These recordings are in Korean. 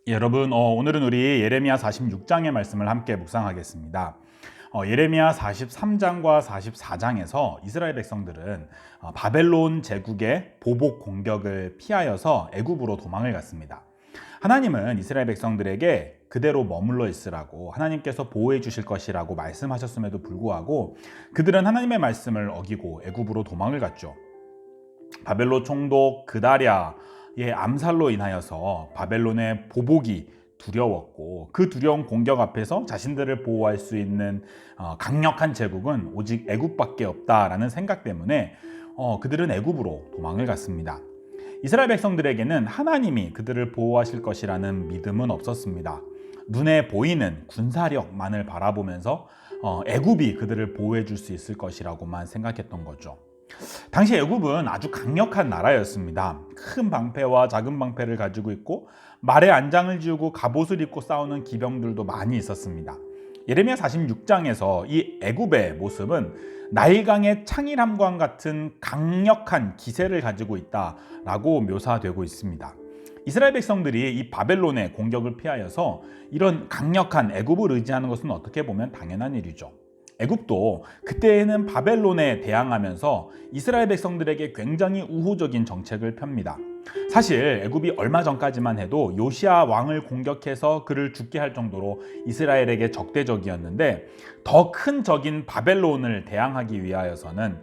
여러분, 오늘은 우리 예레미야 46장의 말씀을 함께 묵상하겠습니다. 예레미야 43장과 44장에서 이스라엘 백성들은 바벨론 제국의 보복 공격을 피하여서 애굽으로 도망을 갔습니다. 하나님은 이스라엘 백성들에게 그대로 머물러 있으라고, 하나님께서 보호해 주실 것이라고 말씀하셨음에도 불구하고 그들은 하나님의 말씀을 어기고 애굽으로 도망을 갔죠. 바벨론 총독 그다랴의 암살로 인하여서 바벨론의 보복이 두려웠고, 그 두려운 공격 앞에서 자신들을 보호할 수 있는 강력한 제국은 오직 애굽밖에 없다라는 생각 때문에 그들은 애굽으로 도망을 갔습니다. 이스라엘 백성들에게는 하나님이 그들을 보호하실 것이라는 믿음은 없었습니다. 눈에 보이는 군사력만을 바라보면서 애굽이 그들을 보호해 줄 수 있을 것이라고만 생각했던 거죠. 당시 애굽은 아주 강력한 나라였습니다. 큰 방패와 작은 방패를 가지고 있고, 말에 안장을 지우고 갑옷을 입고 싸우는 기병들도 많이 있었습니다. 예레미야 46장에서 이 애굽의 모습은 나일강의 창일함과 같은 강력한 기세를 가지고 있다라고 묘사되고 있습니다. 이스라엘 백성들이 이 바벨론의 공격을 피하여서 이런 강력한 애굽을 의지하는 것은 어떻게 보면 당연한 일이죠. 애굽도 그때에는 바벨론에 대항하면서 이스라엘 백성들에게 굉장히 우호적인 정책을 펴니다. 사실 애굽이 얼마 전까지만 해도 요시야 왕을 공격해서 그를 죽게 할 정도로 이스라엘에게 적대적이었는데, 더 큰 적인 바벨론을 대항하기 위하여서는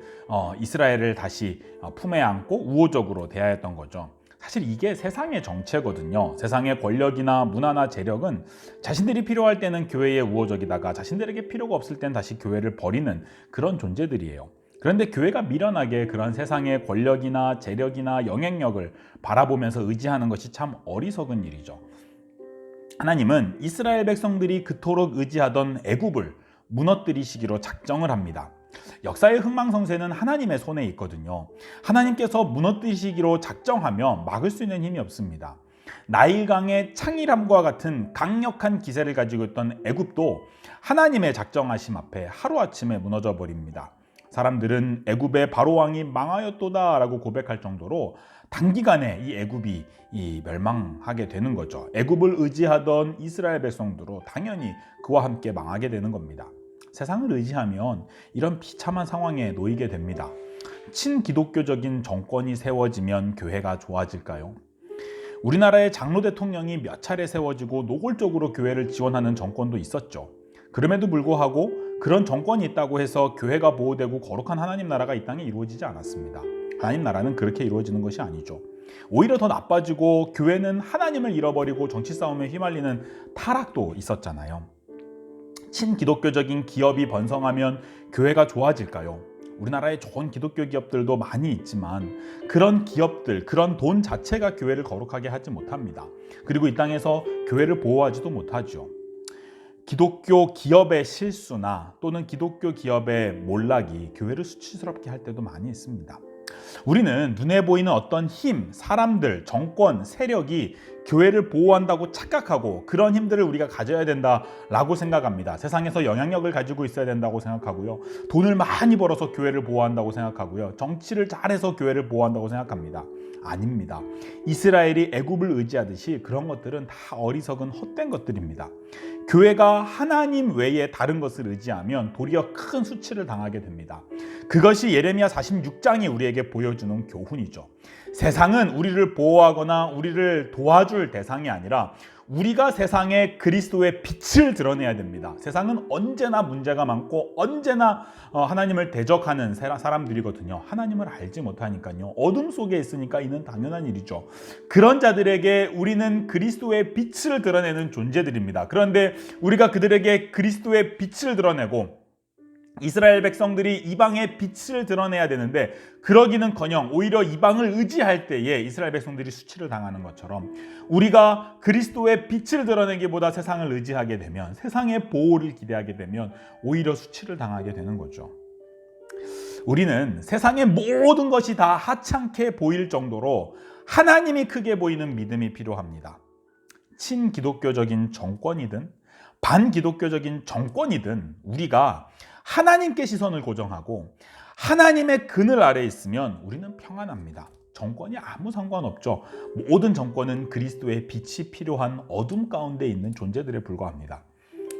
이스라엘을 다시 품에 안고 우호적으로 대하였던 거죠. 사실 이게 세상의 정체거든요. 세상의 권력이나 문화나 재력은 자신들이 필요할 때는 교회에 우호적이다가 자신들에게 필요가 없을 땐 다시 교회를 버리는 그런 존재들이에요. 그런데 교회가 미련하게 그런 세상의 권력이나 재력이나 영향력을 바라보면서 의지하는 것이 참 어리석은 일이죠. 하나님은 이스라엘 백성들이 그토록 의지하던 애굽을 무너뜨리시기로 작정을 합니다. 역사의 흥망성쇠는 하나님의 손에 있거든요. 하나님께서 무너뜨리시기로 작정하면 막을 수 있는 힘이 없습니다. 나일강의 창일함과 같은 강력한 기세를 가지고 있던 애굽도 하나님의 작정하심 앞에 하루아침에 무너져 버립니다. 사람들은 애굽의 바로 왕이 망하였도다 라고 고백할 정도로 단기간에 이 애굽이 멸망하게 되는 거죠. 애굽을 의지하던 이스라엘 백성들도 당연히 그와 함께 망하게 되는 겁니다. 세상을 의지하면 이런 비참한 상황에 놓이게 됩니다. 친기독교적인 정권이 세워지면 교회가 좋아질까요? 우리나라의 장로 대통령이 몇 차례 세워지고 노골적으로 교회를 지원하는 정권도 있었죠. 그럼에도 불구하고 그런 정권이 있다고 해서 교회가 보호되고 거룩한 하나님 나라가 이 땅에 이루어지지 않았습니다. 하나님 나라는 그렇게 이루어지는 것이 아니죠. 오히려 더 나빠지고, 교회는 하나님을 잃어버리고 정치 싸움에 휘말리는 타락도 있었잖아요. 친기독교적인 기업이 번성하면 교회가 좋아질까요? 우리나라에 좋은 기독교 기업들도 많이 있지만 그런 기업들, 그런 돈 자체가 교회를 거룩하게 하지 못합니다. 그리고 이 땅에서 교회를 보호하지도 못하죠. 기독교 기업의 실수나 또는 기독교 기업의 몰락이 교회를 수치스럽게 할 때도 많이 있습니다. 우리는 눈에 보이는 어떤 힘, 사람들, 정권, 세력이 교회를 보호한다고 착각하고 그런 힘들을 우리가 가져야 된다라고 생각합니다. 세상에서 영향력을 가지고 있어야 된다고 생각하고요. 돈을 많이 벌어서 교회를 보호한다고 생각하고요. 정치를 잘해서 교회를 보호한다고 생각합니다. 아닙니다. 이스라엘이 애굽을 의지하듯이 그런 것들은 다 어리석은 헛된 것들입니다. 교회가 하나님 외에 다른 것을 의지하면 도리어 큰 수치를 당하게 됩니다. 그것이 예레미야 46장이 우리에게 보여주는 교훈이죠. 세상은 우리를 보호하거나 우리를 도와줄 대상이 아니라 우리가 세상에 그리스도의 빛을 드러내야 됩니다. 세상은 언제나 문제가 많고 언제나 하나님을 대적하는 사람들이거든요. 하나님을 알지 못하니까요. 어둠 속에 있으니까 이는 당연한 일이죠. 그런 자들에게 우리는 그리스도의 빛을 드러내는 존재들입니다. 그런데 우리가 그들에게 그리스도의 빛을 드러내고 이스라엘 백성들이 이방의 빛을 드러내야 되는데 그러기는커녕 오히려 이방을 의지할 때에 이스라엘 백성들이 수치를 당하는 것처럼, 우리가 그리스도의 빛을 드러내기보다 세상을 의지하게 되면, 세상의 보호를 기대하게 되면 오히려 수치를 당하게 되는 거죠. 우리는 세상의 모든 것이 다 하찮게 보일 정도로 하나님이 크게 보이는 믿음이 필요합니다. 친기독교적인 정권이든 반기독교적인 정권이든 우리가 하나님께 시선을 고정하고 하나님의 그늘 아래에 있으면 우리는 평안합니다. 정권이 아무 상관없죠. 모든 정권은 그리스도의 빛이 필요한 어둠 가운데 있는 존재들에 불과합니다.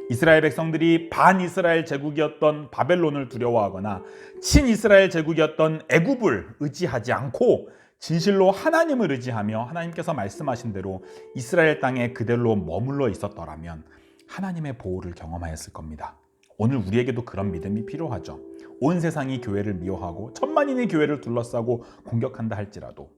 이스라엘 백성들이 반이스라엘 제국이었던 바벨론을 두려워하거나 친이스라엘 제국이었던 애굽을 의지하지 않고 진실로 하나님을 의지하며 하나님께서 말씀하신 대로 이스라엘 땅에 그대로 머물러 있었더라면 하나님의 보호를 경험하였을 겁니다. 오늘 우리에게도 그런 믿음이 필요하죠. 온 세상이 교회를 미워하고 천만인의 교회를 둘러싸고 공격한다 할지라도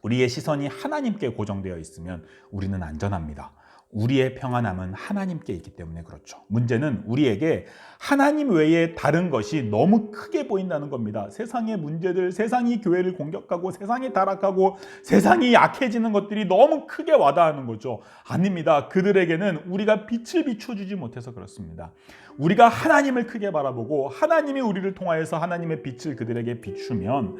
우리의 시선이 하나님께 고정되어 있으면 우리는 안전합니다. 우리의 평안함은 하나님께 있기 때문에 그렇죠. 문제는 우리에게 하나님 외에 다른 것이 너무 크게 보인다는 겁니다. 세상의 문제들, 세상이 교회를 공격하고 세상이 타락하고 세상이 약해지는 것들이 너무 크게 와닿는 거죠. 아닙니다. 그들에게는 우리가 빛을 비춰주지 못해서 그렇습니다. 우리가 하나님을 크게 바라보고 하나님이 우리를 통하여서 하나님의 빛을 그들에게 비추면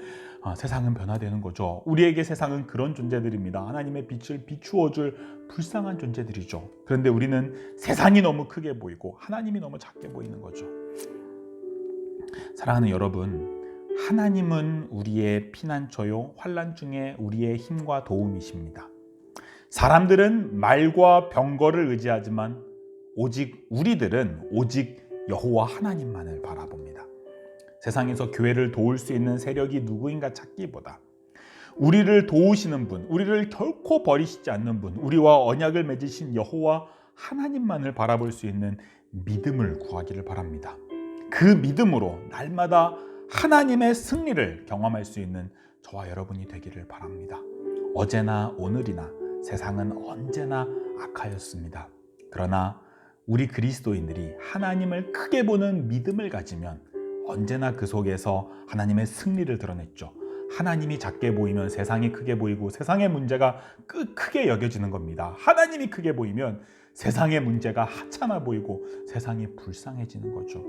세상은 변화되는 거죠. 우리에게 세상은 그런 존재들입니다. 하나님의 빛을 비추어줄 불쌍한 존재들이죠. 그런데 우리는 세상이 너무 크게 보이고 하나님이 너무 작게 보이는 거죠. 사랑하는 여러분, 하나님은 우리의 피난처요 환난 중에 우리의 힘과 도움이십니다. 사람들은 말과 병거를 의지하지만 우리들은 오직 여호와 하나님만을 바라봅니다. 세상에서 교회를 도울 수 있는 세력이 누구인가 찾기보다 우리를 도우시는 분, 우리를 결코 버리시지 않는 분, 우리와 언약을 맺으신 여호와 하나님만을 바라볼 수 있는 믿음을 구하기를 바랍니다. 그 믿음으로 날마다 하나님의 승리를 경험할 수 있는 저와 여러분이 되기를 바랍니다. 어제나 오늘이나 세상은 언제나 악하였습니다. 그러나 우리 그리스도인들이 하나님을 크게 보는 믿음을 가지면 언제나 그 속에서 하나님의 승리를 드러냈죠. 하나님이 작게 보이면 세상이 크게 보이고 세상의 문제가 크게 여겨지는 겁니다. 하나님이 크게 보이면 세상의 문제가 하찮아 보이고 세상이 불쌍해지는 거죠.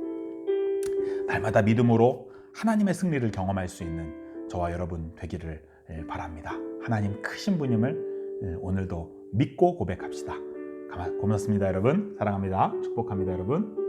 날마다 믿음으로 하나님의 승리를 경험할 수 있는 저와 여러분 되기를 바랍니다. 하나님 크신 분임을 오늘도 믿고 고백합시다. 고맙습니다, 여러분. 사랑합니다. 축복합니다, 여러분.